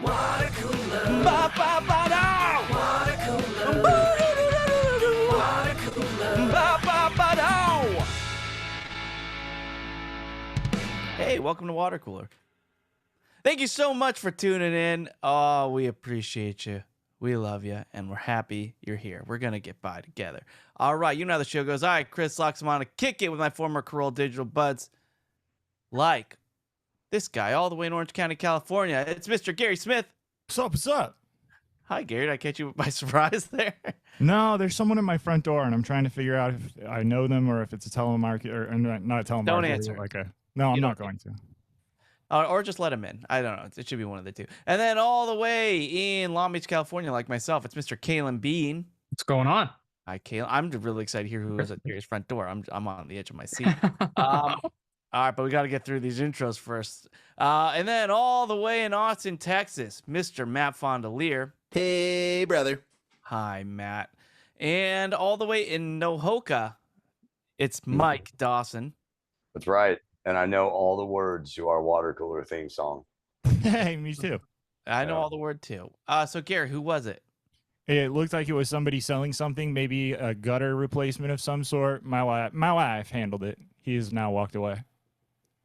Watercooler. Ba ba ba da. Watercooler. Watercooler. Ba ba ba da. Hey, welcome to Watercooler. Thank you so much for tuning in. Oh, we appreciate you. We love you, and we're happy you're here. We're going to get by together. All right, you know how the show goes. All right, Chris Locks, I'm on to kick it with my former Corolla Digital buds. Like this guy all the way in Orange County, California. It's Mr. Gary Smith. What's up? What's up? Hi, Gary. Did I catch you by surprise there? No, there's someone at my front door, and I'm trying to figure out if I know them or if it's a telemarketer or not a telemarketer. Don't answer. No, I'm not going to. Or just let him in. I don't know. It should be one of the two. And then all the way in Long Beach, California, like myself, it's Mr. Kalen Bean. What's going on? Hi, Kalen. I'm really excited to hear who was at Gary's front door. I'm on the edge of my seat. All right, but we got to get through these intros first. And then all the way in Austin, Texas, Mr. Matt Fondelier. Hey, brother. Hi, Matt. And all the way in Nohoka, it's Mike Dawson. That's right. And I know all the words to our Watercooler theme song. Hey, me too. I know all the word too. So, Gary, who was it? It looked like it was somebody selling something, maybe a gutter replacement of some sort. My wife handled it. He has now walked away.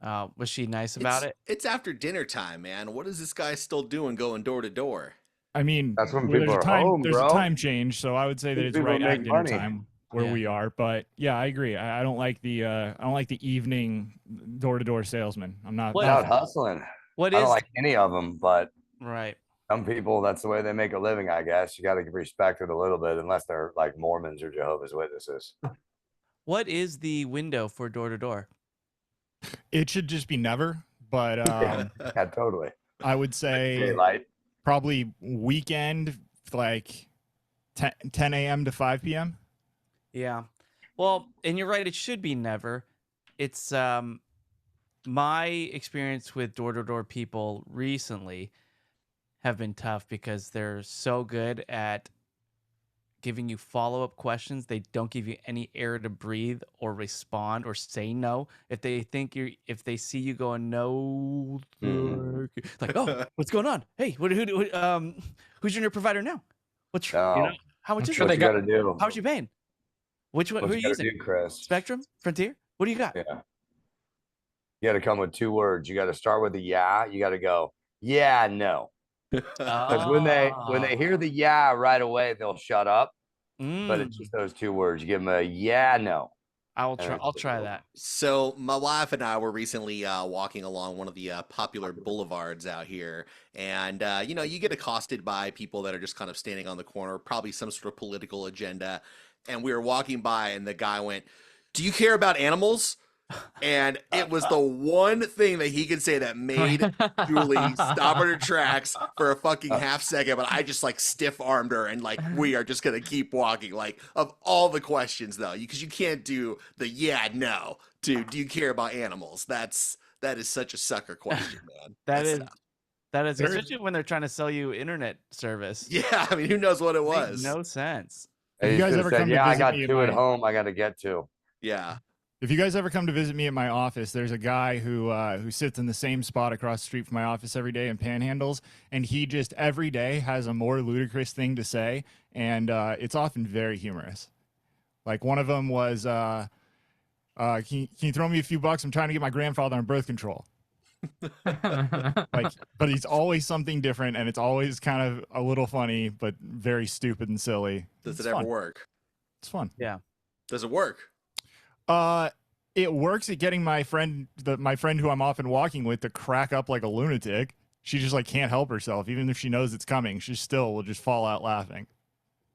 Was she nice about it? It's after dinner time, man. What is this guy still doing going door to door? I mean, That's when people are home, there's bro. a time change, so I would say that These it's people right make at dinner money. time where we are. But yeah, I agree. I don't like the evening door-to-door salesman. I'm not. What- Out hustling. What I is don't like any of them, but right? some people, that's the way they make a living, I guess. You got to respect it a little bit, unless they're like Mormons or Jehovah's Witnesses. What is the window for door to door? It should just be never. But Yeah, totally. I would say Daylight. probably weekend, like 10 a.m. to 5 p.m. Yeah. Well, and you're right. It should be never. It's my experience with door to door people recently have been tough because they're so good at giving you follow-up questions. They don't give you any air to breathe or respond or say no. If they see you going no, like, oh, what's going on? Hey, who's your new provider now? What's No. how much is sure it? What you got to do? How much you paying? Which one? What Who are you you got to using? do, Chris? Spectrum? Frontier? What do you got? Yeah. You got to come with 2 words. You got to start with a yeah. You got to go, yeah, no. Because when they hear the yeah right away, they'll shut up. But it's just those 2 words. You give them a yeah, no. I'll try that. So my wife and I were recently walking along one of the popular boulevards out here, and you get accosted by people that are just kind of standing on the corner, probably some sort of political agenda. And we were walking by, and the guy went, "Do you care about animals?" And it was the one thing that he could say that made Julie stop in her tracks for a fucking half second. But I just like stiff armed her, and like we are just gonna keep walking. Like of all the questions though, because you can't do the yeah no to do you care about animals? That is such a sucker question, man. That is There is- especially when they're trying to sell you internet service. Yeah, I mean, who knows what it Makes was? no sense. If you They guys should've ever said, come to yeah, I visit got me at 2 at my- home. I got to get to. Yeah. If you guys ever come to visit me at my office, there's a guy who sits in the same spot across the street from my office every day and panhandles, and he just every day has a more ludicrous thing to say, and it's often very humorous. Like one of them was, can you throw me a few bucks? I'm trying to get my grandfather on birth control. But he's always something different, and it's always kind of a little funny, but very stupid and silly. Does It's it ever fun. work? It's fun. Yeah. Does it work? It works at getting my friend who I'm often walking with to crack up like a lunatic. She just like can't help herself, even if she knows it's coming. She still will just fall out laughing.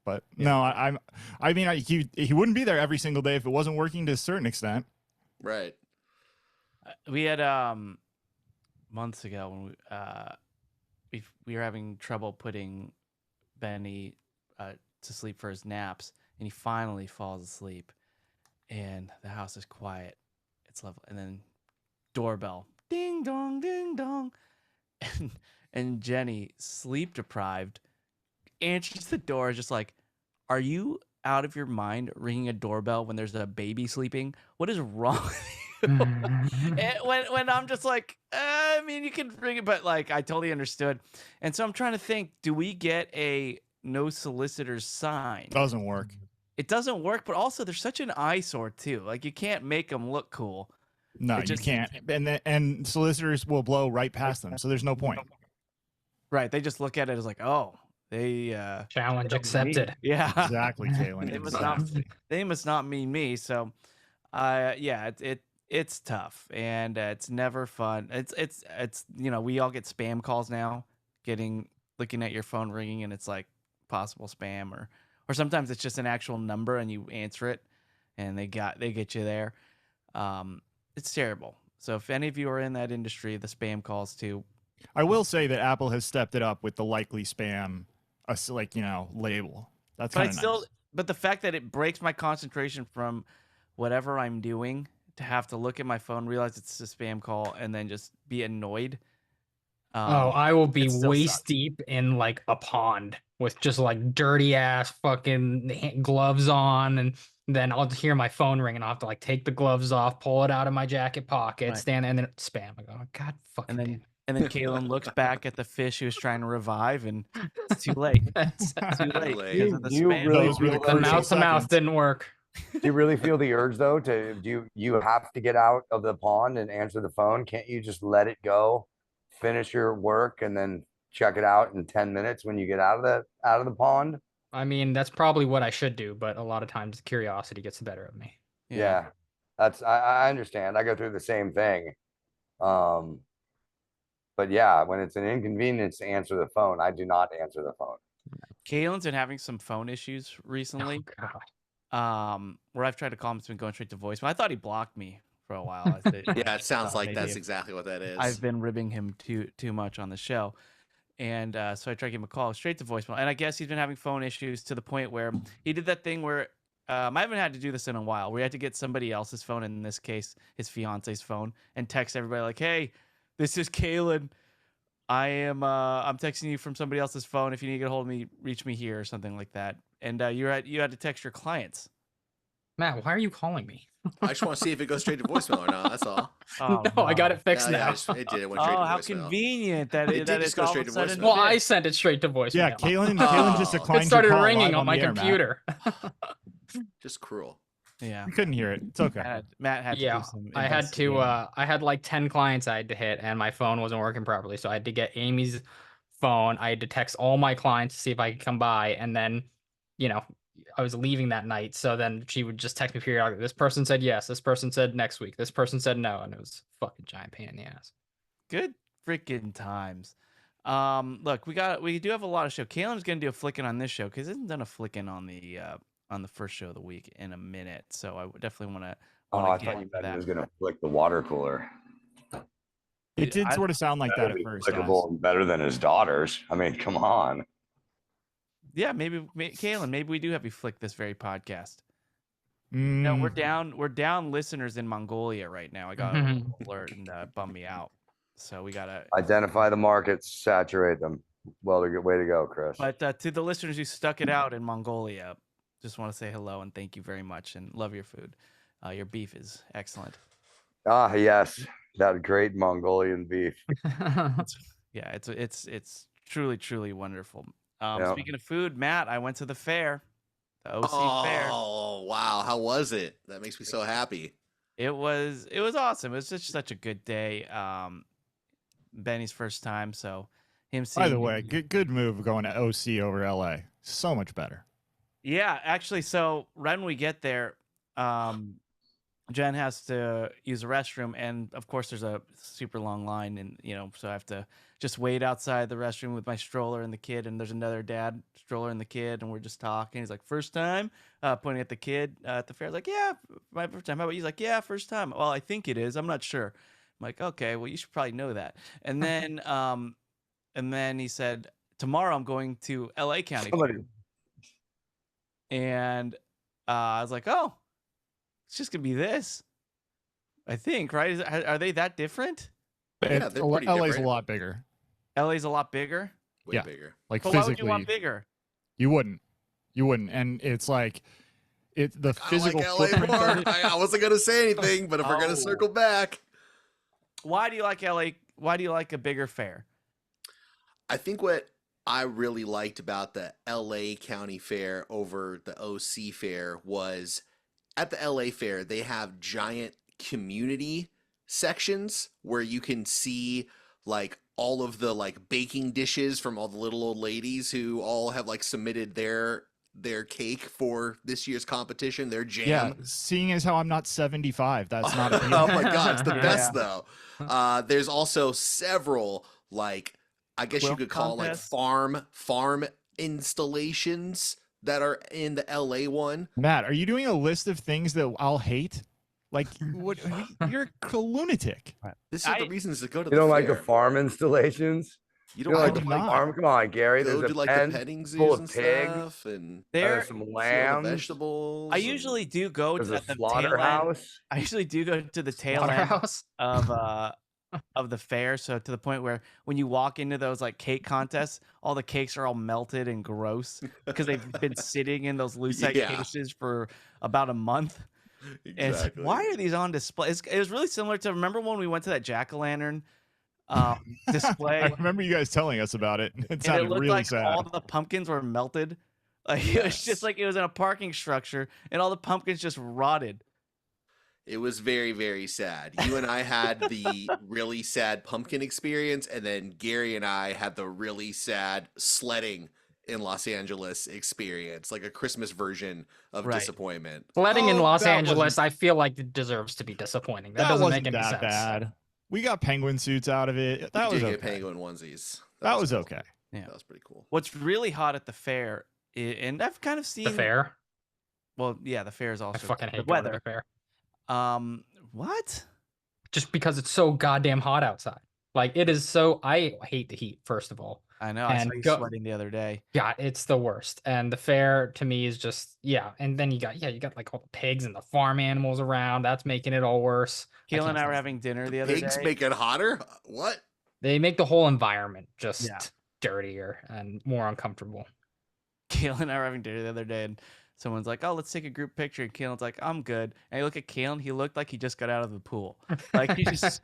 But no, he wouldn't be there every single day if it wasn't working to a certain extent. Right. We had months ago when we were having trouble putting Benny to sleep for his naps, and he finally falls asleep, and the house is quiet. It's lovely, and then doorbell, ding dong, and Jenny, sleep deprived, answers the door, just like, "Are you out of your mind ringing a doorbell when there's a baby sleeping? What is wrong with you?" And when I'm just like, I mean, you can bring it, but like, I totally understood. And so I'm trying to think, do we get a no solicitors sign? Doesn't work. It doesn't work, but also there's such an eyesore too. Like you can't make them look cool. No, It you just- can't. And solicitors will blow right past them, so there's no point. Right. They just look at it as like, oh, they Challenge accepted. yeah. Exactly, Kaylin. They must not Exactly. they must not mean me. So yeah, it's tough and it's never fun. It's we all get spam calls now, looking at your phone ringing and it's like possible spam or sometimes it's just an actual number and you answer it and they get you there. It's terrible. So if any of you are in that industry, the spam calls too. I will say that Apple has stepped it up with the likely spam, label. That's But kind of nice. but the fact that it breaks my concentration from whatever I'm doing to have to look at my phone, realize it's a spam call, and then just be annoyed. I will be it still waist sucks. deep in like a pond with just like dirty ass fucking gloves on, and then I'll hear my phone ring, and I'll have to like take the gloves off, pull it out of my jacket pocket, Right. stand there, and then spam. I go, God fucking And damn then Kaylin looks back at the fish he was trying to revive, and it's too late. it. Too late late. because of the You spam. really Those were the feel The crucial mouth to mouth seconds. didn't work. Do you really feel the urge though do you have to get out of the pond and answer the phone? Can't you just let it go, finish your work, and then check it out in 10 minutes when you get out of the pond? I mean, that's probably what I should do, but a lot of times curiosity gets the better of me. Yeah. I understand. I go through the same thing. But yeah, when it's an inconvenience to answer the phone, I do not answer the phone. Kaylin's been having some phone issues recently. Oh, God. Where I've tried to call him, it's been going straight to voicemail. I thought he blocked me for a while. Yeah, it sounds like maybe that's exactly what that is. I've been ribbing him too much on the show. And so I tried to give him a call straight to voicemail. And I guess he's been having phone issues to the point where he did that thing where I haven't had to do this in a while. We had to get somebody else's phone, in this case, his fiance's phone, and text everybody like, "Hey, this is Kaylin. I'm texting you from somebody else's phone. If you need to get a hold of me, reach me here," or something like that. And you had to text your clients. Matt, why are you calling me? I just want to see if it goes straight to voicemail or not. That's all. Oh, No, I got it fixed Yeah, now. it did. It went straight Oh, to how voicemail. convenient that It it did that just it's go all straight of a to sudden voicemail. Well, fit. I sent it straight to voicemail. Yeah, Kaylin just Oh. declined It started your call ringing live on my the air, Matt. computer. Just cruel. Yeah, You couldn't hear it. It's okay. Matt had to Yeah, do some. I had to. investigating. I had like 10 clients I had to hit, and my phone wasn't working properly. So I had to get Amy's phone. I had to text all my clients to see if I could come by, and then, I was leaving that night. So then she would just text me periodically. This person said yes. This person said next week. This person said no, and it was a fucking giant pain in the ass. Good freaking times. Look, we do have a lot of show. Kaylin's gonna do a flicking on this show because he hasn't done a flicking on the first show of the week in a minute. So I would definitely want to. Oh, I thought you meant he was gonna flick the water cooler. It did sort of sound like that That'd at be first, guys. clickable and better than his daughters. I mean, come on. Yeah, maybe Kaylin, maybe we do have you flick this very podcast. Mm, No, we're down listeners in Mongolia right now. I got an alert and bummed me out. So we gotta. Identify the markets, saturate them. Well, a good way to go, Chris. But to the listeners who stuck it out in Mongolia, just want to say hello and thank you very much and love your food. Your beef is excellent. Ah, yes, that great Mongolian beef. Yeah, it's truly wonderful. Yeah. Speaking of food, Matt, I went to the fair, the OC fair. Oh, wow. How was it? That makes me so happy. It was awesome. It was just such a good day. Benny's first time, so him seeing. By the way, good move going to OC over LA. So much better. Yeah, actually, so right when we get there, Jen has to use the restroom, and of course, there's a super long line, and so I have to just wait outside the restroom with my stroller and the kid, and there's another dad, stroller and the kid, and we're just talking. He's like, "First time," pointing at the kid at the fair. I was like, "Yeah, my first time." How about you? He's like, "Yeah, first time." Well, I think it is. I'm not sure. I'm like, "Okay, well, you should probably know that." And then he said, "Tomorrow I'm going to LA County." And I was like, "Oh, it's just gonna be this." I think, right? Are they that different? Yeah, they're pretty LA's different. a lot bigger. LA's a lot bigger. Way Yeah. bigger. Like But why would physically, you want bigger? you wouldn't. And it's like the I physical like LA footprint more. of it. I wasn't gonna say anything, but if we're gonna circle back, Why do you like LA? Why do you like a bigger fair? I think what I really liked about the LA County Fair over the OC Fair was at the LA Fair, they have giant community sections where you can see like all of the like baking dishes from all the little old ladies who all have like submitted their cake for this year's competition, their jam. Yeah, seeing as how I'm not 75, that's not Oh appealing. my god, it's the Yeah. best though. There's also several like I guess you Quilt could call contests? like farm installations that are in the LA one. Matt, are you doing a list of things that I'll hate? Like, what? You're a lunatic. This is the reasons to go to You the don't fair. like the farm installations? You You don't don't like like the I'm not. farm? Come on, Gary. go There's to a like the pen petting full zoos of and pigs. stuff and There, There's some see all the lambs. vegetables. I and- usually do go There's to a at the tail end. slaughterhouse. I usually do go to the tail end Slaughterhouse. of the fair, so to the point where when you walk into those like cake contests, all the cakes are all melted and gross because they've been sitting in those lucite Yeah. cases for about a month. And it's like, Exactly. why are these on display? It was really similar to remember when we went to that jack-o'-lantern display, I remember you guys telling us about it. It and sounded it looked really like sad. all the pumpkins were melted. Like it was just Yes. like it was in a parking structure, and all the pumpkins just rotted. It was very, very sad. You and I had the really sad pumpkin experience, and then Gary and I had the really sad sledding in Los Angeles experience, like a Christmas version of Right. disappointment. Sledding in Oh, Los that Angeles, I feel like it deserves to be disappointing. That, That doesn't wasn't make any that sense. bad. We got penguin suits out of it. That We was did okay. get penguin onesies. That was cool. okay. Yeah. That was pretty cool. What's really hot at the fair, and I've kind of seen The fair. Well, yeah, the fair is also I fucking the hate going to weather. the fair. What? Just because it's so goddamn hot outside. Like it is so. I hate the heat. First of all, I know. I saw And you go- sweating the other day. yeah, it's the worst. And the fair to me is just And then you got like all the pigs and the farm animals around. That's making it all worse. Keelan and can't I were stand having dinner the other Pigs day. make it hotter? What? They make the whole environment just Yeah. dirtier and more uncomfortable. Keelan and I were having dinner the other day, and someone's like, "Oh, let's take a group picture." And Keelan's like, "I'm good." And I look at Keelan; he looked like he just got out of the pool, like he just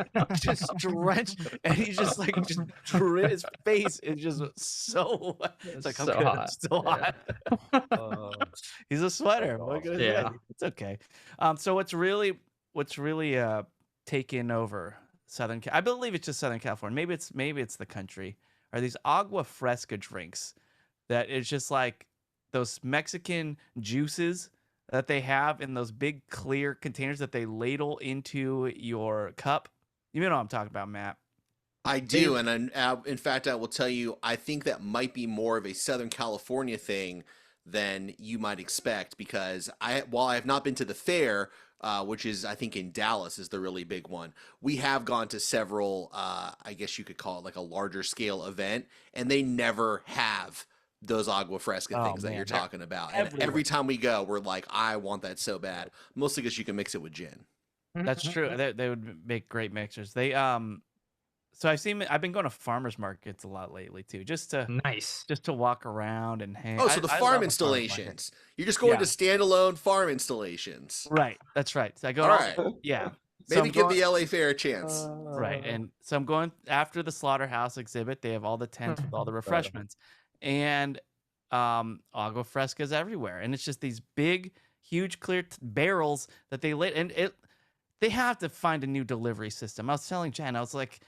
drenched, and he's just like his face is just so. It's like I'm So good. hot. It's so Yeah. hot. He's a sweater. What can I say? Yeah. It's okay. So what's really taken over I believe it's just Southern California. Maybe it's the country. Are these agua fresca drinks that is just like those Mexican juices that they have in those big clear containers that they ladle into your cup? You know what I'm talking about, Matt. I do, and in fact, I will tell you, I think that might be more of a Southern California thing than you might expect, because while I have not been to the fair, which is I think in Dallas is the really big one, we have gone to several, I guess you could call it like a larger scale event, and they never have those agua fresca things that man, you're they're talking about. And everywhere. every time we go, we're like, I want that so bad. Mostly because you can mix it with gin. That's true. They would make great mixers. So I've been going to farmers markets a lot lately too, just to Nice. walk around and hang. Oh, so the I love farm a farmer's market. installations. You're just going Yeah. to standalone farm installations. Right. That's right. So I go. All to right. Yeah. So Maybe I'm give going- the LA Fair a chance. Right. And so I'm going after the slaughterhouse exhibit. They have all the tents with all the refreshments, and agua frescas everywhere, and it's just these big, huge, clear barrels that they lit, and they have to find a new delivery system. I was telling Jen, I was like,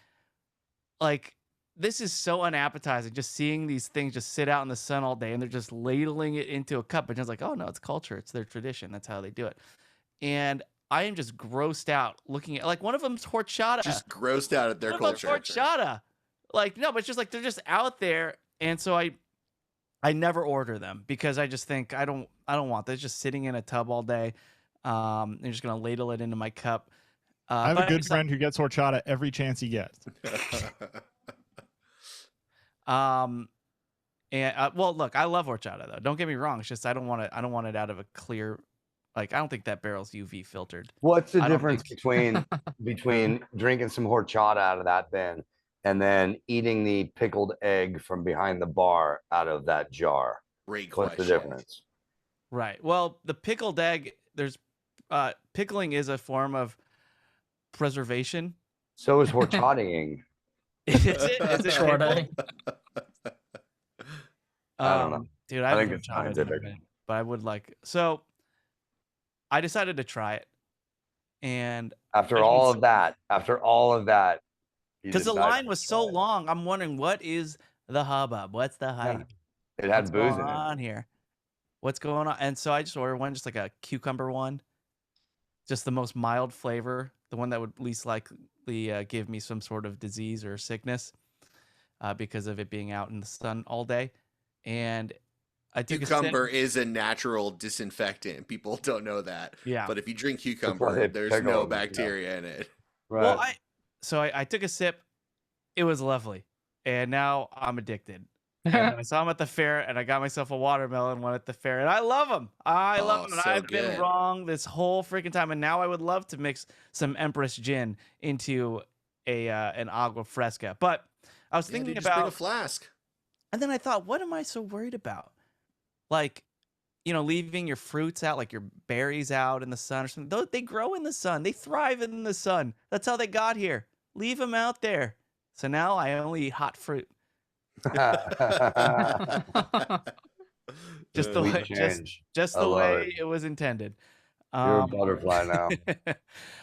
this is so unappetizing, just seeing these things just sit out in the sun all day, and they're just ladling it into a cup. And Jen's like, oh no, it's culture, it's their tradition, that's how they do it. And I am just grossed out looking at, like, one of them's horchata. Just grossed out at their One of them's culture. horchata. Like, no, but it's just like they're just out there, and so I never order them because I just think I don't want this just sitting in a tub all day. I'm just gonna ladle it into my cup. I have but a good just, friend who gets horchata every chance he gets. And well, look, I love horchata though. Don't get me wrong. It's just I don't want it out of a clear. Like, I don't think that barrel's UV filtered. What's the I don't difference think- between drinking some horchata out of that bin and then eating the pickled egg from behind the bar out of that jar? Great What's question. the difference? Right. Well, the pickled egg, there's pickling is a form of preservation. So is horchating. Is it? Is it Short pickled? I don't know. Dude, I I think haven't it's tried it in a scientific. minute, but I would like. So I decided to try it, and After all of that, you because the decided line to was try so it. long, I'm wondering what is the hubbub? What's the Yeah. hype? It What's had booze going in it. on here? What's going on? And so I just ordered one, just like a cucumber one, just the most mild flavor, the one that would least likely give me some sort of disease or sickness because of it being out in the sun all day. And I took Cucumber a sip. is a natural disinfectant. People don't know that. Yeah. But if you drink why cucumber, they there's pickle no 'em, yeah. bacteria in it. Right. Well, I took a sip. It was lovely, and now I'm addicted. And then I saw him at the fair, and I got myself a watermelon one at the fair, and I love them. I love them, and so I've been good. wrong this whole freaking time. And now I would love to mix some Empress gin into an agua fresca. But I was Yeah, thinking dude, just bring a about, flask. and then I thought, what am I so worried about? Like, leaving your fruits out, like your berries out in the sun or something. They grow in the sun. They thrive in the sun. That's how they got here. Leave them out there. So now I only eat hot fruit. Just the Sweet way, change. just I the love way it. it was intended. You're a butterfly now.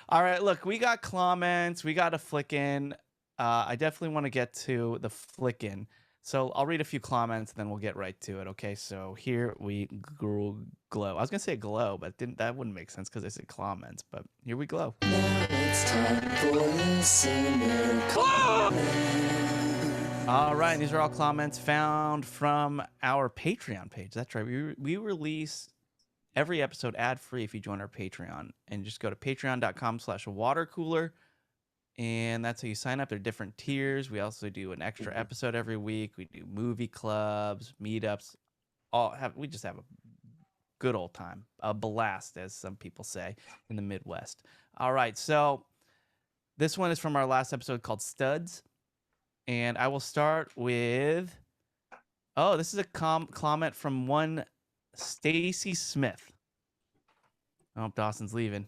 All right, look, we got comments, we got a flickin'. I definitely want to get to the flickin'. So I'll read a few comments and then we'll get right to it. Okay, so here we glow. I was gonna say glow, but that wouldn't make sense because I said comments. But here we glow. Now it's time for listener comments. All right, these are all comments found from our Patreon page. That's right. We release every episode ad-free if you join our Patreon. And just go to patreon.com/watercooler. And that's how you sign up. There are different tiers. We also do an extra episode every week. We do movie clubs, meetups. We just have a good old time. A blast, as some people say in the Midwest. All right, so this one is from our last episode called Studs. And I will start with, this is a comment from one Stacy Smith. Oh, Dawson's leaving.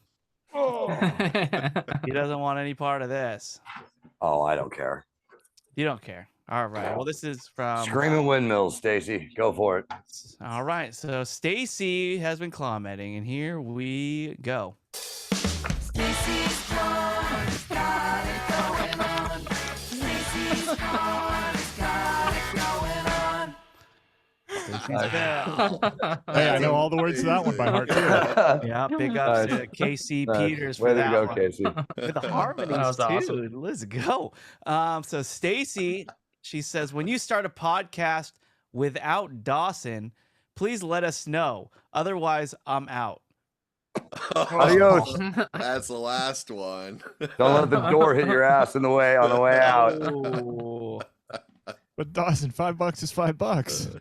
He doesn't want any part of this. Oh, I don't care. You don't care. All right. Well, this is from Screaming windmills, Stacy. Go for it. All right. So Stacy has been commenting, and here we go. Stacy's Corner's got it going on. Stacy's Corner's got it going on. Hey, I know all the words to that one by heart too. Yeah, big ups to Casey Peters for Way to that go, one. Casey. With the harmonies was too. awesome. Let's go. So Stacy, she says, when you start a podcast without Dawson, please let us know. Otherwise, I'm out. Adios. That's the last one. Don't let the door hit your ass on the way out. Oh. But Dawson, $5 is $5.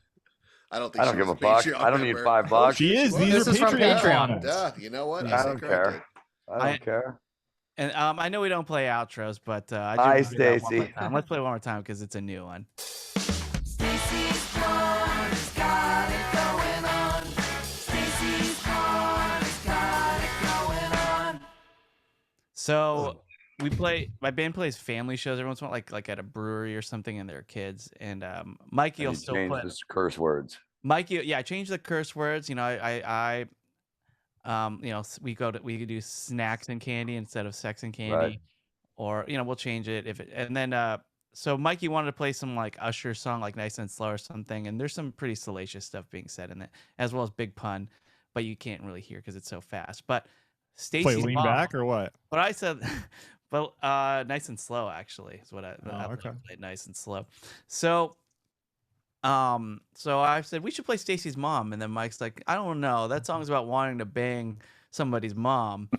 I don't think I don't she give was a fuck. Patreon I don't need member. $5. She is. was. These This are is from Patreon Patreon. comments. Duh, you know what? Yeah. I don't care. I don't care. And I know we don't play outros, but I do Hi, wanna do that one more Stacy. time. Let's play one more time because it's a new one. Stacy's Corner's got it going on. Stacy's Corner's got it going on. So my band plays family shows every once in a while, like at a brewery or something, and their kids. And Mikey And will you still change put the curse words. Mikey. Yeah, I changed the curse words. I we do snacks and candy instead of sex and candy, Right. or we'll change it and then so Mikey wanted to play some like Usher song, like Nice and Slow or something, and there's some pretty salacious stuff being said in it, as well as big pun, but you can't really hear because it's so fast. But Play Stacy's lean mom, back or what? but I said, but Nice and Slow actually is what I okay. played Nice and Slow. So I said we should play Stacy's mom, and then Mike's like, I don't know, that song's about wanting to bang somebody's mom.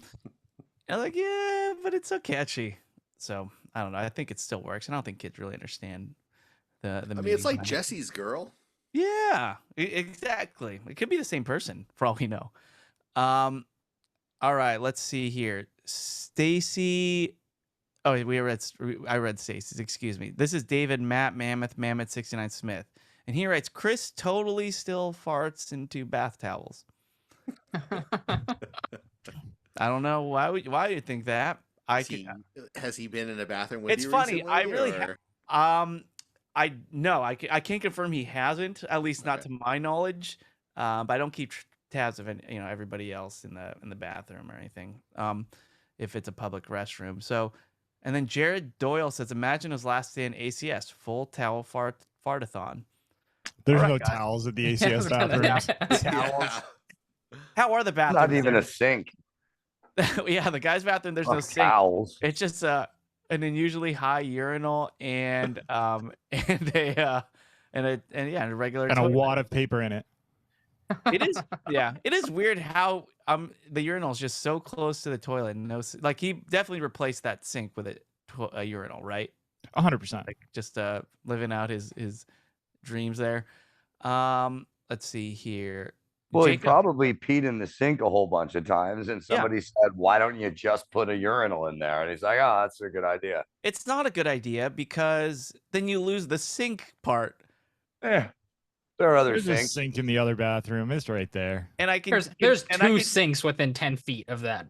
And I'm like, yeah, but it's so catchy. So I don't know. I think it still works. I don't think kids really understand the. I mean, it's meaning like behind it. Jesse's girl. Yeah, exactly. It could be the same person for all we know. All right, let's see here. Stacy. Oh, I read Stacy's. Excuse me. This is David Mammoth 69 Smith, and he writes, Chris totally still farts into bath towels. I don't know why you think that. Has he been in a bathroom with It's you funny. recently? I really or? I no, I can't confirm he hasn't, at least not to my knowledge. But I don't keep tabs of everybody else in the bathroom or anything. If it's a public restroom. So, and then Jared Doyle says, imagine his last day in ACS, full towel fartathon. There's All right, no guys. towels at the ACS bathrooms. Towels. How are the bathrooms? Not even a sink. Yeah, the guy's bathroom. There's no sink. Towels. It's just an unusually high urinal and a regular And a toilet. wad of paper in it. It is, yeah. It is weird how the urinal is just so close to the toilet. And like he definitely replaced that sink with a urinal, right? 100%. Like just living out his dreams there. Let's see here. Well, Jacob, he probably peed in the sink a whole bunch of times, and somebody said, "Why don't you just put a urinal in there?" And he's like, "Oh, that's a good idea." It's not a good idea because then you lose the sink part. Yeah. There are other There's a sinks. sink in the other bathroom. It's right there. And I can there's two sinks within 10 feet of that.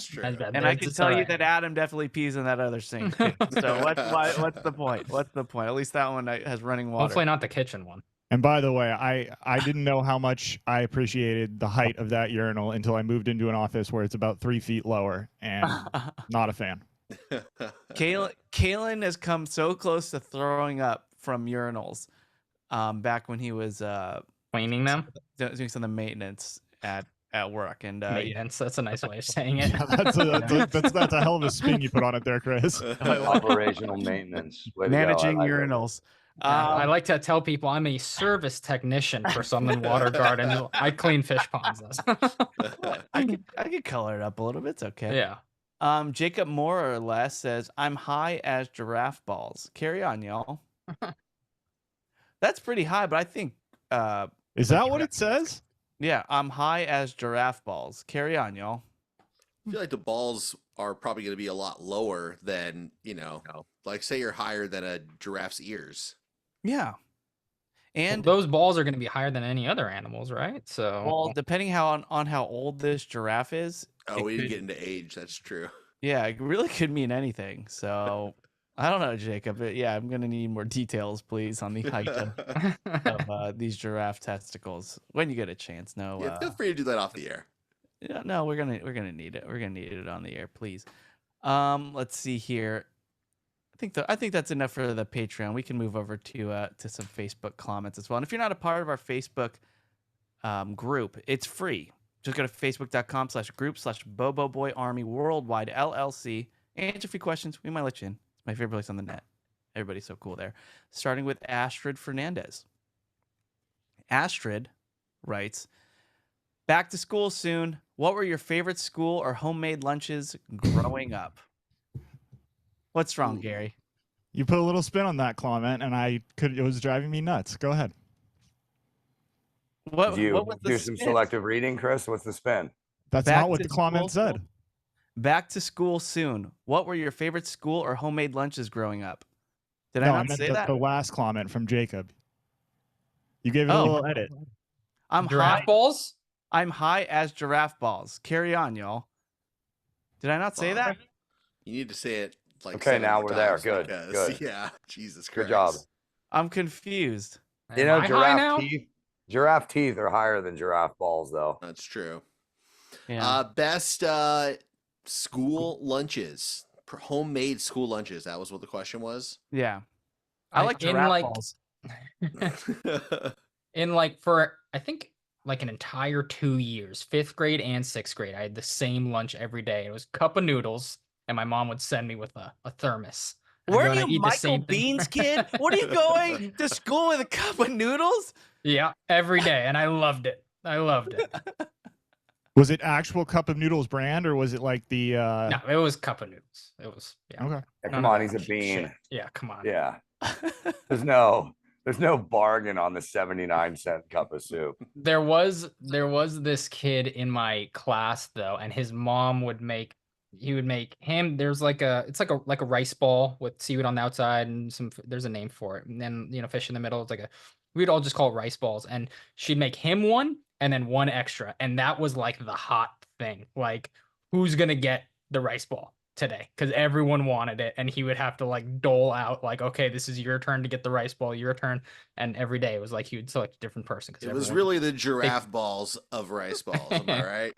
True. And I can tell you that Adam definitely pees in that other sink too. So what's the point? What's the point? At least that one has running water. Hopefully not the kitchen one. And by the way, I didn't know how much I appreciated the height of that urinal until I moved into an office where it's about 3 feet lower, and not a fan. Kalen has come so close to throwing up from urinals. Back when he was Cleaning them, doing some of the maintenance at work, and maintenance. That's a nice way of saying it. Yeah, that's a hell of a spin you put on it there, Chris. Operational maintenance. Way to go. I managing like it. urinals. I like to tell people I'm a service technician for Sunland Water Garden. I clean fish ponds. I could color it up a little bit. It's okay. Yeah. Jacob more or less says, I'm high as giraffe balls. Carry on, y'all. That's pretty high, but I think Is that what it says? yeah, I'm high as giraffe balls. Carry on, y'all. I feel like the balls are probably going to be a lot lower than, like say you're higher than a giraffe's ears. Yeah. And those balls are going to be higher than any other animals, right? So, well, depending on how old this giraffe is. Oh, we didn't get into age. That's true. Yeah, it really could mean anything. So I don't know, Jacob. Yeah, I'm gonna need more details, please, on the height of these giraffe testicles when you get a chance. No, Yeah, feel free to do that off the air. Yeah, no, we're gonna need it. We're gonna need it on the air, please. Let's see here. I think that's enough for the Patreon. We can move over to some Facebook comments as well. And if you're not a part of our Facebook group, it's free. Just go to facebook.com/group/BoboBoyArmy Worldwide LLC. Answer a few questions. We might let you in. It's my favorite place on the net. Everybody's so cool there. Starting with Astrid Fernandez. Astrid writes, back to school soon. What were your favorite school or homemade lunches growing up? What's wrong, Gary? You put a little spin on that comment, and it was driving me nuts. Go ahead. What was do some selective reading, Chris? What's the spin? That's not what the comment said. Back to school soon. What were your favorite school or homemade lunches growing up? Did I not say that? The last comment from Jacob. You gave it a little edit. I'm giraffe balls? I'm high as giraffe balls. Carry on, y'all. Did I not say that? You need to say it like okay, now we're there. Good. Good. Yeah. Jesus Christ. Good job. I'm confused. You know, giraffe teeth are higher than giraffe balls, though. That's true. Yeah. Best school lunches, homemade school lunches. That was what the question was. Yeah. I like giraffe balls. For I think like an entire 2 years, 5th grade and 6th grade, I had the same lunch every day. It was a cup of noodles, and my mom would send me with a thermos. Weren't you Michael Bean's kid? What are you going to school with a cup of noodles? Yeah, every day, and I loved it. Was it actual cup of noodles brand, or was it like the? No, it was cup of noodles. It was okay. Yeah, come on, he's a bean. Shit. Yeah, come on. Yeah. There's no bargain on the 79-cent cup of soup. There was this kid in my class though, and his mom would make. He would make him. There's like it's like a rice ball with seaweed on the outside and there's a name for it, and then fish in the middle. It's like a we'd all just call it rice balls, and she'd make him one and then one extra, and that was like the hot thing. Like, who's gonna get the rice ball today? Because everyone wanted it, and he would have to like dole out like, okay, this is your turn to get the rice ball, your turn, and every day it was like he would select a different person. It was really the giraffe balls of rice balls. Am I right?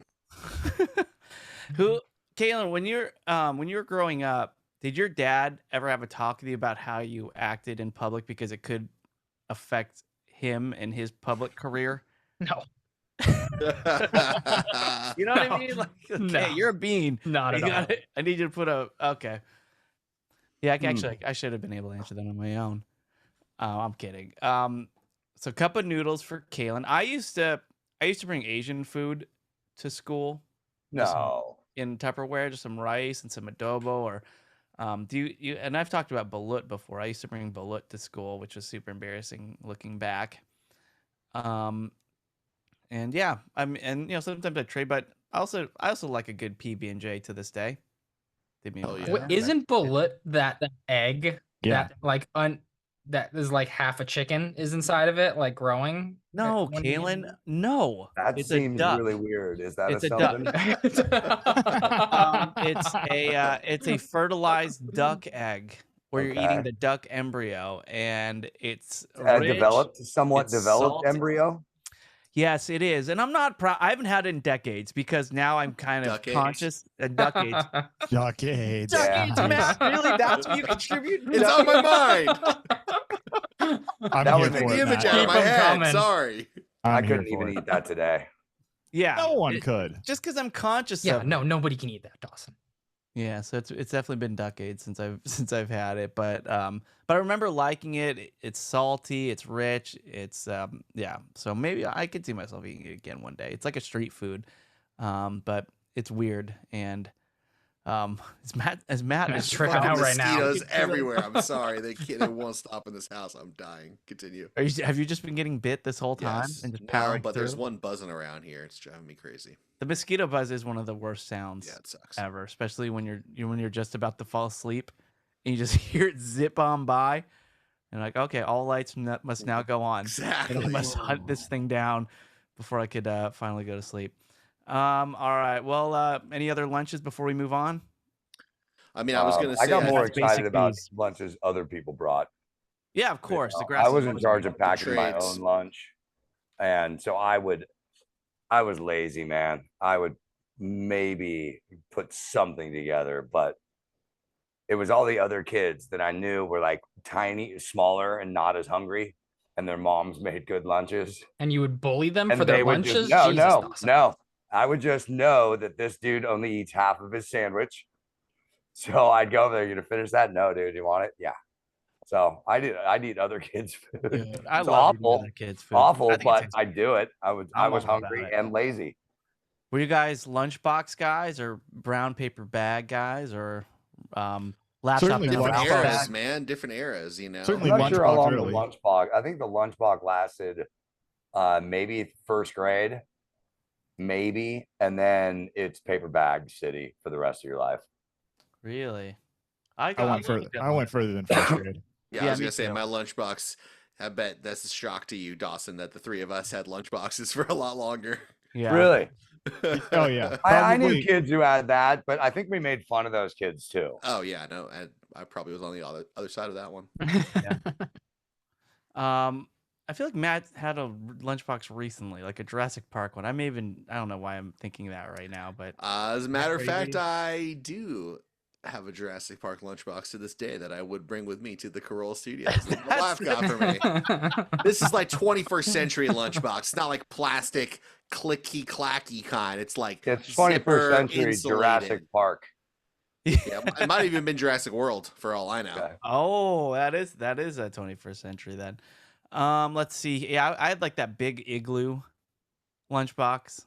Kaylin, when you were growing up, did your dad ever have a talk with you about how you acted in public because it could affect him and his public career? No. You know what I mean? Like, okay, No. you're a bean. Not at all. I need you to put a okay. Yeah, actually, I should have been able to answer that on my own. I'm kidding. So cup of noodles for Kaylin. I used to bring Asian food to school. No. In Tupperware, just some rice and some adobo, or do you? And I've talked about balut before. I used to bring balut to school, which was super embarrassing looking back. And yeah, and sometimes I trade, but I also like a good PB&J to this day. Oh, yeah. Wait, isn't balut that egg Yeah. that like that is like half a chicken is inside of it, like growing? No, When Kaylin, you- no. That It's a seems duck. really weird. Is that It's a a duck. something? It's a fertilized duck egg where you're eating Okay. the duck embryo, and it's Somewhat it's developed salty. embryo. Yes, it is, and I'm not proud. I haven't had it in decades because now I'm kind of Duck-age? conscious. Duck-age. Duckades. Duck-age, Yeah. Matt. Really? That's what you contribute? It's on my mind. I'm That here would for make The it, image Matt. out of Keep my 'em head. coming. Sorry. I I'm here couldn't for even it. eat that today. Yeah. No one could. Just because I'm conscious Yeah, of no, it. nobody can eat that, Dawson. Yeah, so it's definitely been decades since I've had it, but I remember liking it. It's salty, it's rich, it's yeah. So maybe I could see myself eating it again one day. It's like a street food, but it's weird and as Matt Matt's is tripping Fucking out right now. mosquitoes everywhere. I'm sorry. They won't stop in this house. I'm dying. Continue. have you just been getting bit this whole time Yes. and just No, powering but there's through? one buzzing around here. It's driving me crazy. The mosquito buzz is one of the worst sounds Yeah, it sucks. ever, especially when you're just about to fall asleep and you just hear it zip on by. And like, okay, all lights must now go on. Exactly. And I must hunt this thing down before I could finally go to sleep. All right. Well, any other lunches before we move on? I mean, I was gonna say I got more that's excited basic about needs. lunches other people brought. Yeah, of course. The grass I is was in always charge greener. of packing my trades. own lunch, and so I was lazy, man. I would maybe put something together, but it was all the other kids that I knew were like tiny, smaller, and not as hungry, and their moms made good lunches. And you would bully them And for their they would lunches? just Jesus, Dawson. no. I would just know that this dude only eats half of his sandwich. So I'd go over there, you gonna finish that? No, dude, you want it? Yeah. So I'd eat other kids' food. Dude, I It's love eating awful. other kids' food. Awful, I think but it's I do it. I was I'm I was all about hungry it. and lazy. Were you guys lunchbox guys or brown paper bag guys or laptop? Certainly in a Different lunchbox. Brown eras, bag? man. Different eras, you know. Certainly I'm not sure how lunchbox long early. the lunchbox. I think the lunchbox lasted maybe first grade, maybe, and then it's paper bag city for the rest of your life. Really? I went further than first grade. Yeah, Yeah, I was me gonna say too. my lunchbox. I bet that's a shock to you, Dawson, that the three of us had lunchboxes for a lot longer. Yeah. Really? Oh yeah. I knew Probably- kids who had that, but I think we made fun of those kids too. Oh yeah, no, I probably was on the other side of that one. I feel like Matt had a lunchbox recently, like a Jurassic Park one. I don't know why I'm thinking that right now, but As a matter of fact, crazy? I do have a Jurassic Park lunchbox to this day that I would bring with me to the Corolla Studios. That my wife got for me. This is like 21st century lunchbox. It's not like plastic clicky clacky kind. It's like It's zipper 21st century insulated. Jurassic Park. Yeah, it might have even been Jurassic World for all I know. Okay. oh, that is a 21st century then. Let's see. Yeah, I had like that big igloo lunchbox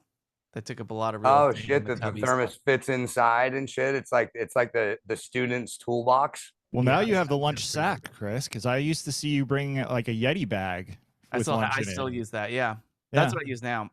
that took up a lot of real Oh estate in shit! That the cubbies. thermos fits inside and shit. It's like the student's toolbox. Well, now Yeah, you have the that's lunch pretty sack, Chris, because I used to see you bring like a Yeti bag. I with lunch still in it. use that. Yeah. That's Yeah. what I use now.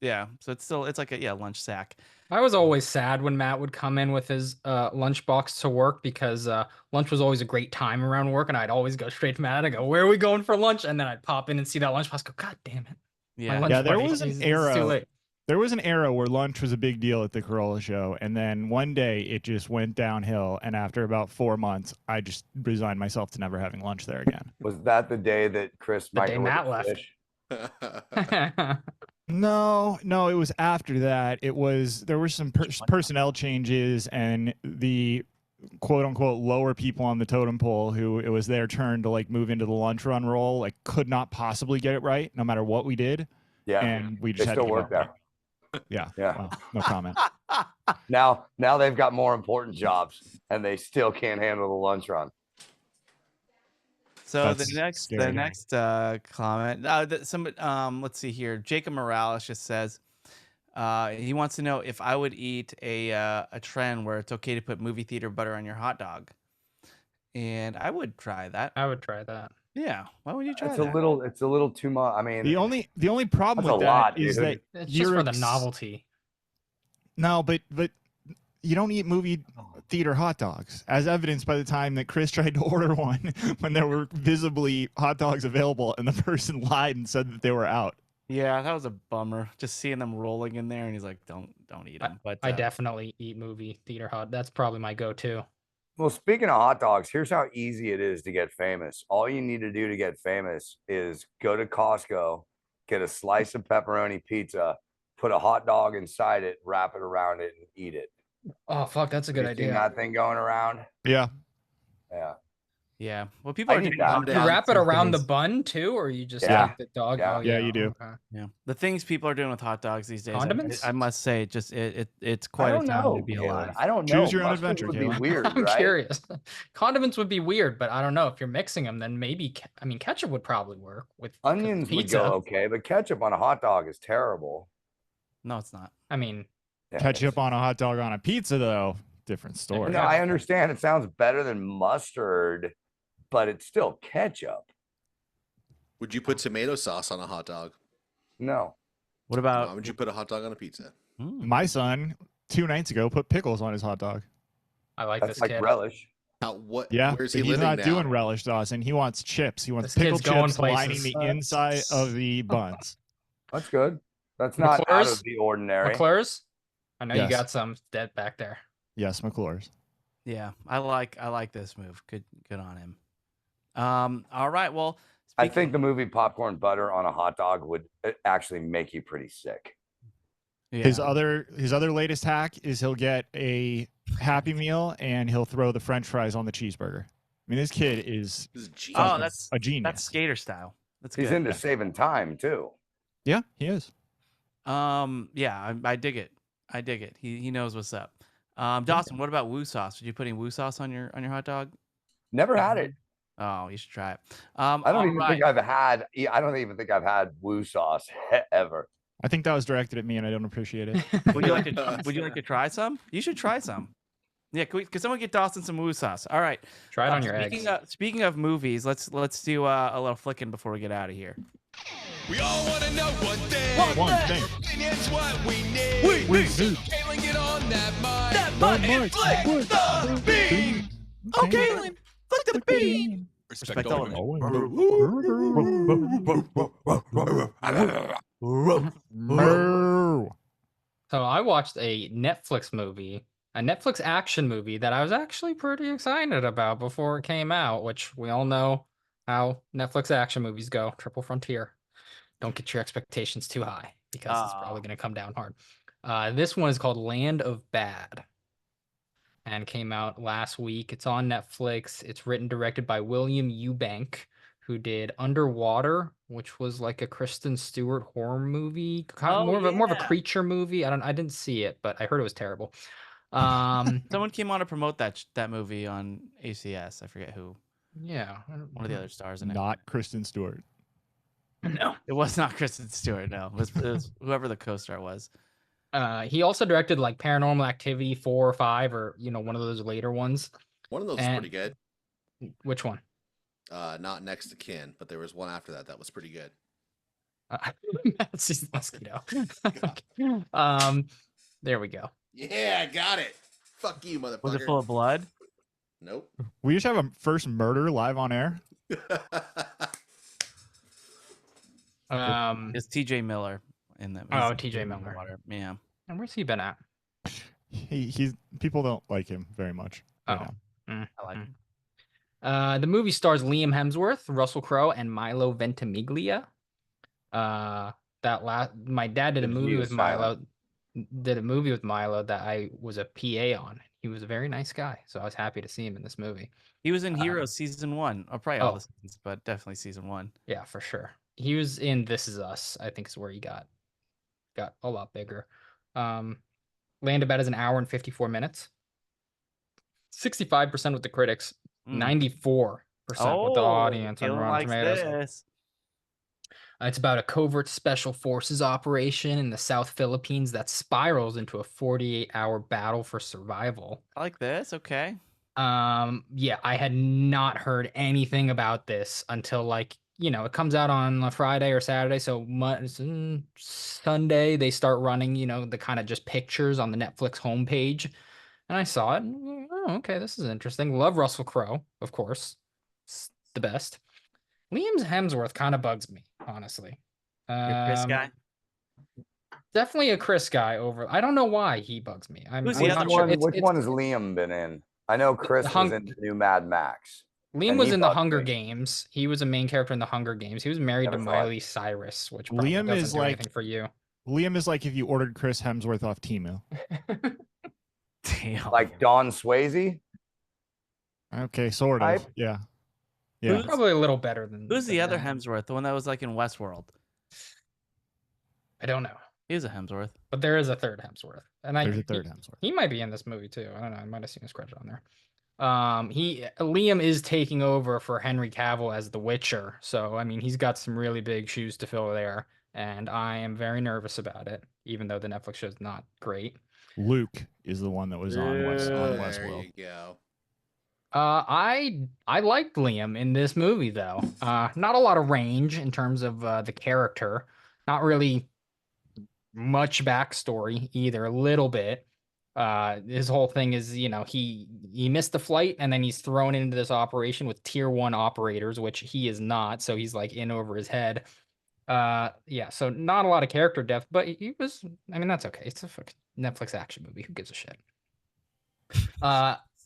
Yeah, so it's like a lunch sack. I was always sad when Matt would come in with his lunchbox to work because lunch was always a great time around work, and I'd always go straight to Matt and go, "Where are we going for lunch?" And then I'd pop in and see that lunchbox. Go, God damn it! My Yeah. lunch Yeah, there buddy, was an it's era. too late. There was an era where lunch was a big deal at the Corolla show, and then one day it just went downhill. And after about 4 months, I just resigned myself to never having lunch there again. Was that the day that Chris The day Matt microwaved left. fish? No, it was after that. There were some personnel changes, and the quote unquote lower people on the totem pole who it was their turn to like move into the lunch run role, like could not possibly get it right no matter what we did. Yeah, And we they just had still to work there. Yeah. Yeah. Well, no comment. Now they've got more important jobs, and they still can't handle the lunch run. So That's the scary. next comment, let's see here. Jacob Morales just says he wants to know if I would eat a trend where it's okay to put movie theater butter on your hot dog, and I would try that. I would try that. Yeah, why would you try It's that? a little too much. I mean, The only problem That's with a that lot, is dude. that It's just you're for the novelty. No, but you don't eat movie theater hot dogs, as evidenced by the time that Chris tried to order one when there were visibly hot dogs available, and the person lied and said that they were out. Yeah, that was a bummer. Just seeing them rolling in there, and he's like, "Don't eat them." But I definitely eat movie theater hot. That's probably my go-to. well, speaking of hot dogs, here's how easy it is to get famous. All you need to do to get famous is go to Costco, get a slice of pepperoni pizza, put a hot dog inside it, wrap it around it, and eat it. Oh fuck, that's a good You seen idea. that thing going around? Yeah. Yeah. yeah. Well, people I are need doing that. hot You dogs wrap it these around the days. bun too, or you just Yeah. take the dog? Yeah. Oh, Yeah, you do. Okay. Yeah, the things people are doing with hot dogs these days. Condiments? I must say, it's I quite a don't time know, to be Kalen. alive. I don't know. Choose your own Mustard adventure, would be Kalen. weird, I'm right? curious. Condiments would be weird, but I don't know if you're mixing them. Then maybe ketchup would probably work with 'cause it's Onions would pizza. go okay, but ketchup on a hot dog is terrible. No, it's not. I mean, Yeah, Ketchup on a hot dog on a pizza, though, different story. No, I understand it sounds better than mustard, but it's still ketchup. Would you put tomato sauce on a hot dog? No. What Why about? would you put a hot dog on a pizza? My son 2 nights ago put pickles on his hot dog. I like That's this like kid. relish. What? Yeah, Where's but he he's living not now? doing relish, Dawson. He wants chips. He wants This pickled kid's going chips lining places. the inside of the buns. That's good. That's not out McClure's? of the ordinary. McClure's? I know you Yes. got some dead back there. Yes, McClure's. Yeah, I like this move. Good on him. All right. Well, I think the movie Popcorn Butter on a hot dog would actually make you pretty sick. His other latest hack is he'll get a Happy Meal and he'll throw the French fries on the cheeseburger. I mean, this kid is This is genius. Oh, fucking that's a genius. That's skater style. That's He's good. into saving time too. Yeah, he is. Yeah, I dig it. I dig it. He knows what's up. Dawson, what about woo sauce? Would you put any woo sauce on your hot dog? Never had it. Oh, you should try it. I don't even think I've had. I don't even think I've had woo sauce ever. I think that was directed at me, and I don't appreciate it. Would you like to? Would you like to try some? You should try some. Yeah, could someone get Dawson some woo sauce? All right. Try it on your eggs. Speaking of movies, let's do a little flicking before we get out of here. We all want to know one thing. One thing. Opinions what we need. We need. Kaylin, get on that mic. That and mic. flick the bean. Okay. Kaylin, flick the bean. Respect all all of of Moo. So I watched a Netflix movie, a Netflix action movie that I was actually pretty excited about before it came out, which we all know how Netflix action movies go. Triple Frontier. Don't get your expectations too high because it's probably going to come down hard. This one is called Land of Bad and came out last week. It's on Netflix. It's written, directed by William Eubank, who did Underwater, which was like a Kristen Stewart horror movie, kind of more of a creature movie. I didn't see it, but I heard it was terrible. Someone came on to promote that movie on ACS. I forget who. Yeah, One of the other stars in it. Not Kristen Stewart. No. It was not Kristen Stewart. No, it was whoever the co-star was. He also directed like Paranormal Activity 4 or 5, or one of those later ones. One of those is And- pretty good. Which one? Not Next to Kin, but there was one after that that was pretty good. She's the mosquito. There we go. Yeah, I got it. Fuck you, motherfucker. Was it full of blood? Nope. We just have a first murder live on air. It's T.J. Miller in that. Oh, he's T.J. in the Miller. water. Yeah. And where's he been at? He's people don't like him very much. Right Oh. now. I like him. The movie stars Liam Hemsworth, Russell Crowe, and Milo Ventimiglia. My dad did a Good movie view, with Milo. Did a movie with Milo that I was a PA on. He was a very nice guy, so I was happy to see him in this movie. He was in Heroes season 1, or probably all oh. the seasons, but definitely season 1. Yeah, for sure. He was in This Is Us. I think is where he got a lot bigger. Landed about as an hour and 54 minutes. 65% with the critics, 94% with the audience on Rotten Tomatoes. This. It's about a covert special forces operation in the South Philippines that spirals into a 48-hour battle for survival. I like this. Okay. Yeah, I had not heard anything about this until it comes out on a Friday or Saturday. So Sunday they start running, the kind of just pictures on the Netflix homepage. And I saw it. And, oh, okay, this is interesting. Love Russell Crowe, of course. It's the best. Liam Hemsworth kind of bugs me, honestly. You're a Chris guy? Definitely a Chris guy over. I don't know why he bugs me. Who's the other one? Which one has Liam been in? I know Chris was in the new Mad Max. Liam was in the Hunger Games. He was a main character in the Hunger Games. He was married to Miley Cyrus, which probably Liam doesn't is do like anything for you. Liam is like if you ordered Chris Hemsworth off Temu. Damn. Like Don Swayze? Okay, sort of. Yeah. Yeah. Probably a little better than. Who's the other Hemsworth? The one that was like in Westworld. I don't know. He is a Hemsworth. But there is a third Hemsworth. And There's a third Hemsworth. He might be in this movie too. I don't know. I might have seen his credit on there. Liam is taking over for Henry Cavill as The Witcher. So I mean he's got some really big shoes to fill there. And I am very nervous about it, even though the Netflix show is not great. Luke is the one that was on Westworld. There you go. I liked Liam in this movie though. Not a lot of range in terms of the character. Not really much backstory either. A little bit. His whole thing is, he missed the flight and then he's thrown into this operation with tier 1 operators, which he is not. So he's like in over his head. Yeah. So not a lot of character depth, but he was. I mean, that's okay. It's a fucking Netflix action movie. Who gives a shit?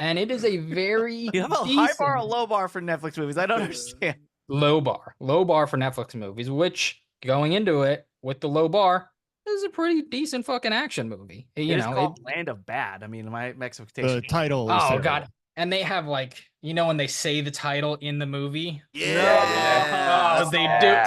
And it is a very You have a high bar or low bar for Netflix movies? I don't understand. Low bar for Netflix movies, which going into it with the low bar is a pretty decent fucking action movie. It's called Land of Bad. I mean, my expectation. The title is Oh terrible. god. And they have when they say the title in the movie. Yeah.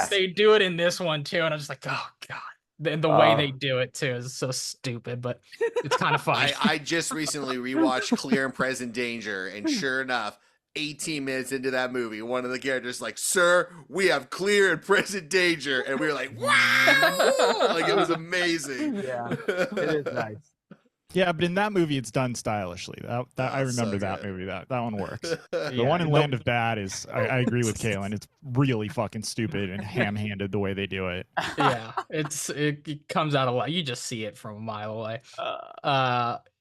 They do it in this one too, and I'm just like, oh god. The way they do it too is so stupid, but it's kind of funny. I just recently rewatched Clear and Present Danger, and sure enough, 18 minutes into that movie, one of the characters like, "Sir, we have clear and present danger," and we were like, "Wow!" Like it was amazing. Yeah, it is nice. Yeah, but in that movie, it's done stylishly. That I remember so that good. movie. That one works. The Yeah, one in Land of Bad is. I agree with Kaylin. It's really fucking stupid and ham-handed the way they do it. Yeah, it comes out a lot. You just see it from a mile away.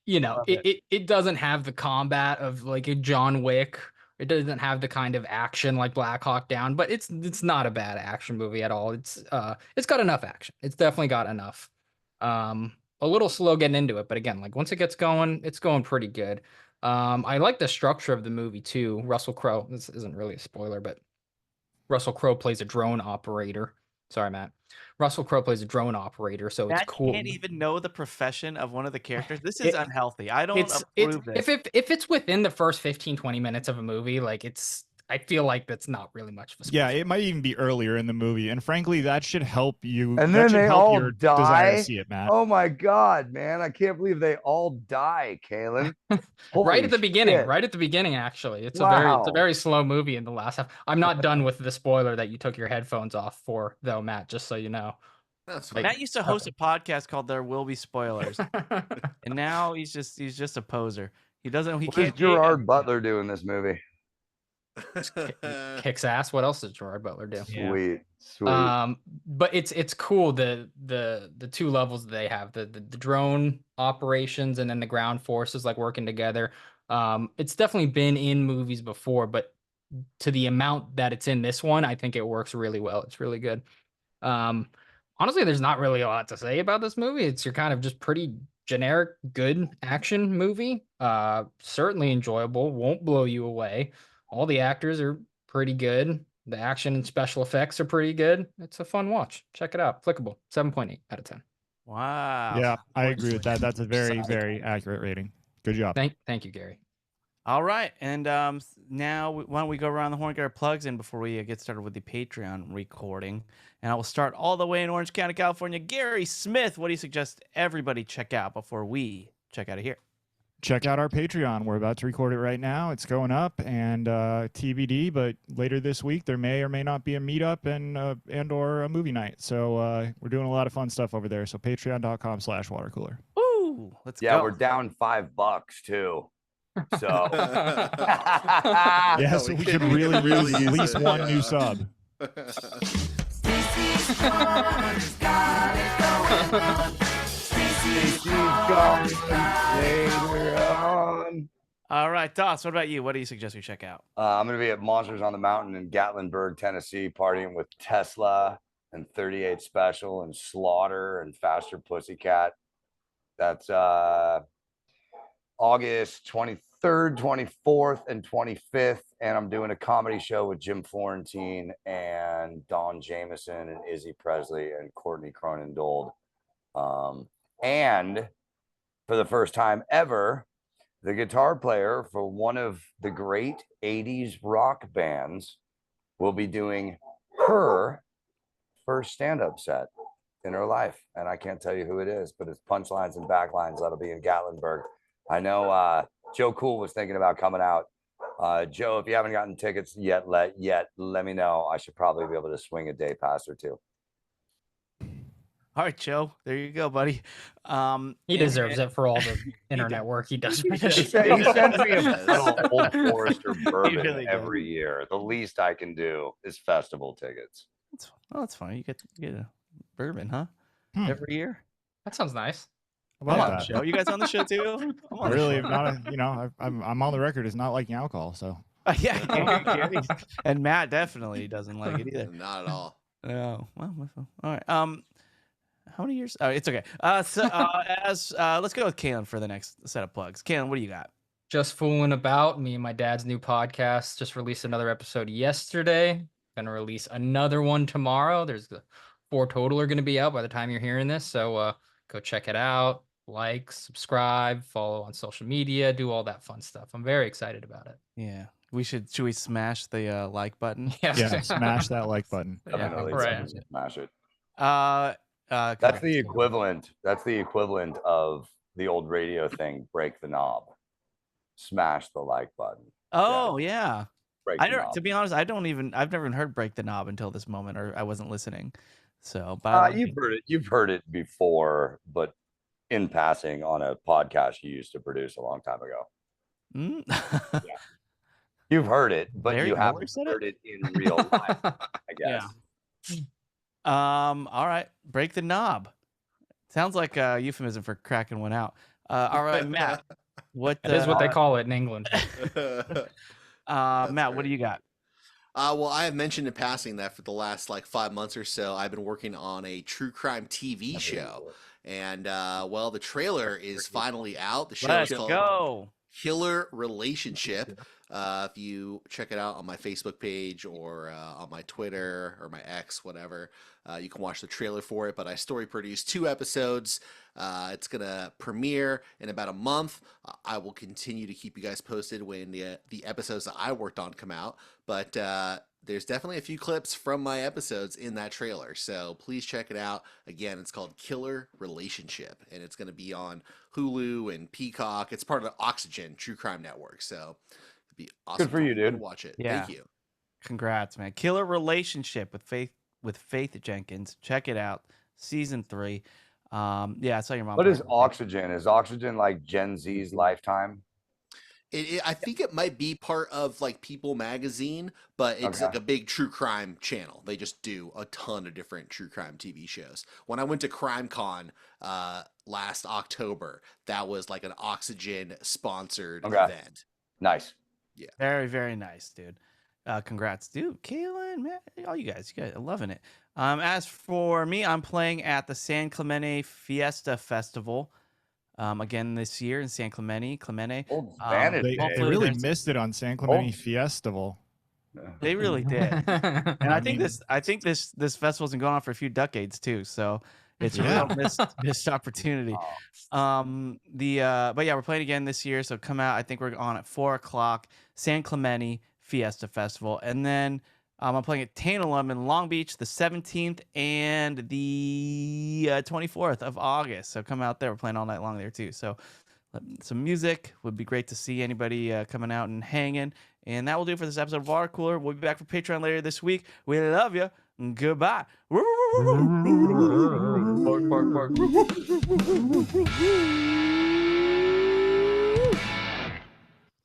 It doesn't have the combat of like a John Wick. It doesn't have the kind of action like Black Hawk Down, but it's not a bad action movie at all. It's got enough action. It's definitely got enough. A little slow getting into it, but again, like once it gets going, it's going pretty good. I like the structure of the movie too. Russell Crowe, this isn't really a spoiler, but Russell Crowe plays a drone operator. Sorry, Matt. Russell Crowe plays a drone operator, so it's cool. Can't even know the profession of one of the characters. This is unhealthy. I don't approve this. If it's within the first 15-20 minutes of a movie, I feel like that's not really much of a spoiler. Yeah, it might even be earlier in the movie, and frankly, that should help you. And that then should they help all your desire to die. see it, Matt. Oh my god, man! I can't believe they all die, Kaylin. Right at the beginning. shit. Right at the beginning, actually. It's Wow. a very slow movie in the last half. I'm not done with the spoiler that you took your headphones off for, though, Matt. Just so you know. That's fine. Matt used to host a podcast called "There Will Be Spoilers," and now he's just a poser. He doesn't. He What does can't. Gerard Butler do in this movie? Kicks ass. What else does Gerard Butler do? Yeah. Sweet. But it's cool the two levels they have, the drone operations and then the ground forces like working together. It's definitely been in movies before, but to the amount that it's in this one, I think it works really well. It's really good. Honestly, there's not really a lot to say about this movie. It's your kind of just pretty generic good action movie. Certainly enjoyable, won't blow you away. All the actors are pretty good. The action and special effects are pretty good. It's a fun watch. Check it out. Clickable. 7.8 out of 10. Wow. Yeah, I agree with that. That's a very, very accurate rating. Good job. Thank you, Gary. All right, and now why don't we go around the horn, get our plugs in before we get started with the Patreon recording. And I will start all the way in Orange County, California. Gary Smith, what do you suggest everybody check out before we check out of here? Check out our Patreon. We're about to record it right now. It's going up, and TBD, but later this week there may or may not be a meetup and or a movie night. So we're doing a lot of fun stuff over there. So patreon.com/watercooler. Woo! Let's go. Yeah, we're down $5 too. So Yeah, so we could really use at least one new sub. All right, Doss, what about you? What do you suggest we check out? I'm going to be at Monsters on the Mountain in Gatlinburg, Tennessee, partying with Tesla and 38 Special and Slaughter and Faster Pussycat. That's August 23rd, 24th, and 25th. And I'm doing a comedy show with Jim Florentine and Don Jameson and Izzy Presley and Courtney Cronin-Dold. And for the first time ever, the guitar player for one of the great 80s rock bands will be doing her first stand-up set in her life. And I can't tell you who it is, but it's Punchlines and Backlines. That'll be in Gatlinburg. I know Joe Cool was thinking about coming out. Joe, if you haven't gotten tickets yet, let me know. I should probably be able to swing a day pass or two. All right, Joe. There you go, buddy. He deserves it for all the internet work he does. He sends me a little Old Forester bourbon really every year. The least I can do is festival tickets. That's fine. You get a bourbon, huh? Hmm. Every year. That sounds nice. How I'm about on the that? show. You guys on the show too? I'm I on the really show. am not. I'm on the record as not liking alcohol. So Yeah, Gary. And Matt definitely doesn't like it either. Not at all. Oh, well, all right. How many years? Oh, it's okay. Let's go with Kalen for the next set of plugs. Kalen, what do you got? Just fooling about. Me and my dad's new podcast just released another episode yesterday. Gonna release another one tomorrow. There's the 4 total are gonna be out by the time you're hearing this. So go check it out. Like, subscribe, follow on social media, do all that fun stuff. I'm very excited about it. Yeah, should we smash the like button? yeah, smash that like button. Definitely right. smash it. That's the equivalent. That's the equivalent of the old radio thing. Break the knob. Smash the like button. Oh yeah. Break I the don't. knob. To be honest, I've never even heard "Break the Knob" until this moment, or I wasn't listening. So, but You've heard it. You've heard it before, but in passing on a podcast you used to produce a long time ago. Mm. You've heard it, but Larry you Miller haven't said heard it in real life, I guess. All right, break the knob. Sounds like a euphemism for cracking one out. All right, Matt. What That is what they call it in England. Matt, what do you got? Well, I have mentioned in passing that for the last 5 months or so, I've been working on a true crime TV show. And, well, the trailer is finally out. The show Let's is called go. Killer Relationship. If you check it out on my Facebook page or on my Twitter or my X, whatever, you can watch the trailer for it. But I story produced 2 episodes. It's going to premiere in about a month. I will continue to keep you guys posted when the episodes that I worked on come out. But there's definitely a few clips from my episodes in that trailer. So please check it out. Again, it's called Killer Relationship, and it's going to be on Hulu and Peacock. It's part of the Oxygen True Crime Network. So it'd be awesome. Good for you, dude. to watch it. Yeah. Thank you. Congrats, man. Killer Relationship with Faith Jenkins. Check it out. Season 3. Yeah, I saw your mom. What is Oxygen? Is Oxygen like Gen Z's lifetime? I think it might be part of like People Magazine, but it's like Okay. a big true crime channel. They just do a ton of different true crime TV shows. When I went to CrimeCon last October, that was like an Oxygen sponsored Okay. event. Nice. Very, very nice, dude. Congrats, dude. Kaylin, man, all you guys are loving it. As for me, I'm playing at the San Clemente Fiesta Festival again this year in San Clemente. Old Spanish. They hopefully really there's- missed it on San Clemente Oh. Fiestival. They really did. And I I think mean- this festival's been going on for a few decades too, so it's a Yeah. real missed opportunity. But yeah, we're playing again this year, so come out. I think we're on at 4:00. San Clemente Fiesta Festival, and then I'm playing at Tantalum in Long Beach the 17th and the 24th of August. So come out there. We're playing all night long there too. So some music would be great to see anybody coming out and hanging. And that will do it for this episode of Watercooler. We'll be back for Patreon later this week. We love you. Goodbye. Bark, bark, bark.